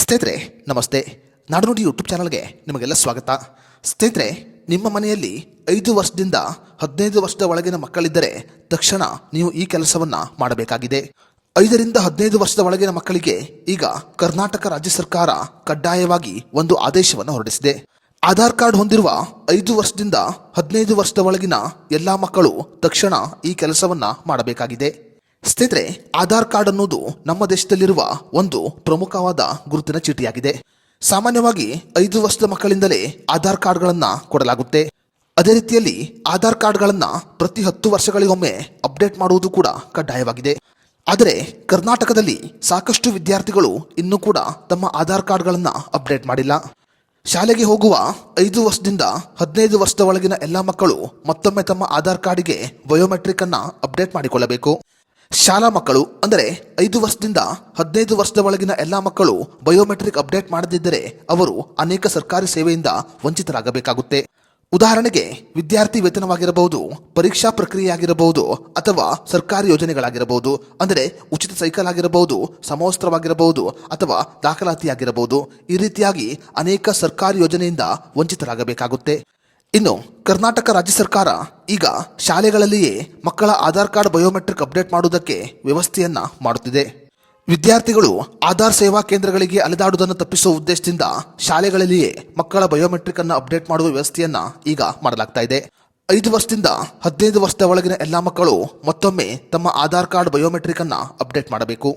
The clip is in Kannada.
ಸ್ನೇಹಿತರೆ ನಮಸ್ತೆ, ನಾಡುನುಡಿ ಯೂಟ್ಯೂಬ್ ಚಾನಲ್ಗೆ ನಿಮಗೆಲ್ಲ ಸ್ವಾಗತ. ಸ್ನೇಹಿತರೆ, ನಿಮ್ಮ ಮನೆಯಲ್ಲಿ 5 ವರ್ಷದಿಂದ 15 ವರ್ಷದ ಒಳಗಿನ ಮಕ್ಕಳಿದ್ದರೆ ತಕ್ಷಣ ನೀವು ಈ ಕೆಲಸವನ್ನ ಮಾಡಬೇಕಾಗಿದೆ. 5 ರಿಂದ 15 ವರ್ಷದ ಒಳಗಿನ ಮಕ್ಕಳಿಗೆ ಈಗ ಕರ್ನಾಟಕ ರಾಜ್ಯ ಸರ್ಕಾರ ಕಡ್ಡಾಯವಾಗಿ ಒಂದು ಆದೇಶವನ್ನು ಹೊರಡಿಸಿದೆ. ಆಧಾರ್ ಕಾರ್ಡ್ ಹೊಂದಿರುವ 5 ವರ್ಷದಿಂದ 15 ವರ್ಷದ ಒಳಗಿನ ಎಲ್ಲಾ ಮಕ್ಕಳು ತಕ್ಷಣ ಈ ಕೆಲಸವನ್ನ ಮಾಡಬೇಕಾಗಿದೆ. ಸ್ನೇಹಿತರೆ, ಆಧಾರ್ ಕಾರ್ಡ್ ಅನ್ನೋದು ನಮ್ಮ ದೇಶದಲ್ಲಿರುವ ಒಂದು ಪ್ರಮುಖವಾದ ಗುರುತಿನ ಚೀಟಿಯಾಗಿದೆ. ಸಾಮಾನ್ಯವಾಗಿ 5 ವರ್ಷದ ಮಕ್ಕಳಿಂದಲೇ ಆಧಾರ್ ಕಾರ್ಡ್ಗಳನ್ನ ಕೊಡಲಾಗುತ್ತೆ. ಅದೇ ರೀತಿಯಲ್ಲಿ ಆಧಾರ್ ಕಾರ್ಡ್ಗಳನ್ನ ಪ್ರತಿ 10 ವರ್ಷಗಳಿಗೊಮ್ಮೆ ಅಪ್ಡೇಟ್ ಮಾಡುವುದು ಕೂಡ ಕಡ್ಡಾಯವಾಗಿದೆ. ಆದರೆ ಕರ್ನಾಟಕದಲ್ಲಿ ಸಾಕಷ್ಟು ವಿದ್ಯಾರ್ಥಿಗಳು ಇನ್ನೂ ಕೂಡ ತಮ್ಮ ಆಧಾರ್ ಕಾರ್ಡ್ಗಳನ್ನ ಅಪ್ಡೇಟ್ ಮಾಡಿಲ್ಲ. ಶಾಲೆಗೆ ಹೋಗುವ 5 ವರ್ಷದಿಂದ 15 ವರ್ಷದ ಒಳಗಿನ ಎಲ್ಲ ಮಕ್ಕಳು ಮತ್ತೊಮ್ಮೆ ತಮ್ಮ ಆಧಾರ್ ಕಾರ್ಡಿಗೆ ಬಯೋಮೆಟ್ರಿಕ್ ಅನ್ನ ಅಪ್ಡೇಟ್ ಮಾಡಿಕೊಳ್ಳಬೇಕು. ಶಾಲಾ ಮಕ್ಕಳು ಅಂದರೆ 5 ವರ್ಷದಿಂದ 15 ವರ್ಷದ ಒಳಗಿನ ಎಲ್ಲ ಮಕ್ಕಳು ಬಯೋಮೆಟ್ರಿಕ್ ಅಪ್ಡೇಟ್ ಮಾಡದಿದ್ದರೆ ಅವರು ಅನೇಕ ಸರ್ಕಾರಿ ಸೇವೆಯಿಂದ ವಂಚಿತರಾಗಬೇಕಾಗುತ್ತೆ. ಉದಾಹರಣೆಗೆ ವಿದ್ಯಾರ್ಥಿ ವೇತನವಾಗಿರಬಹುದು, ಪರೀಕ್ಷಾ ಪ್ರಕ್ರಿಯೆಯಾಗಿರಬಹುದು, ಅಥವಾ ಸರ್ಕಾರಿ ಯೋಜನೆಗಳಾಗಿರಬಹುದು. ಅಂದರೆ ಉಚಿತ ಸೈಕಲ್ ಆಗಿರಬಹುದು, ಸಮವಸ್ತ್ರವಾಗಿರಬಹುದು, ಅಥವಾ ದಾಖಲಾತಿಯಾಗಿರಬಹುದು. ಈ ರೀತಿಯಾಗಿ ಅನೇಕ ಸರ್ಕಾರಿ ಯೋಜನೆಯಿಂದ ವಂಚಿತರಾಗಬೇಕಾಗುತ್ತೆ. ಇನ್ನು ಕರ್ನಾಟಕ ರಾಜ್ಯ ಸರ್ಕಾರ ಈಗ ಶಾಲೆಗಳಲ್ಲಿಯೇ ಮಕ್ಕಳ ಆಧಾರ್ ಕಾರ್ಡ್ ಬಯೋಮೆಟ್ರಿಕ್ ಅಪ್ಡೇಟ್ ಮಾಡುವುದಕ್ಕೆ ವ್ಯವಸ್ಥೆಯನ್ನ ಮಾಡುತ್ತಿದೆ. ವಿದ್ಯಾರ್ಥಿಗಳು ಆಧಾರ್ ಸೇವಾ ಕೇಂದ್ರಗಳಿಗೆ ಅಲೆದಾಡುವುದನ್ನು ತಪ್ಪಿಸುವ ಉದ್ದೇಶದಿಂದ ಶಾಲೆಗಳಲ್ಲಿಯೇ ಮಕ್ಕಳ ಬಯೋಮೆಟ್ರಿಕ್ ಅನ್ನು ಅಪ್ಡೇಟ್ ಮಾಡುವ ವ್ಯವಸ್ಥೆಯನ್ನ ಈಗ ಮಾಡಲಾಗ್ತಾ ಇದೆ. 5 ವರ್ಷದಿಂದ 15 ವರ್ಷದ ಒಳಗಿನ ಎಲ್ಲಾ ಮಕ್ಕಳು ಮತ್ತೊಮ್ಮೆ ತಮ್ಮ ಆಧಾರ್ ಕಾರ್ಡ್ ಬಯೋಮೆಟ್ರಿಕ್ ಅನ್ನ ಅಪ್ಡೇಟ್ ಮಾಡಬೇಕು.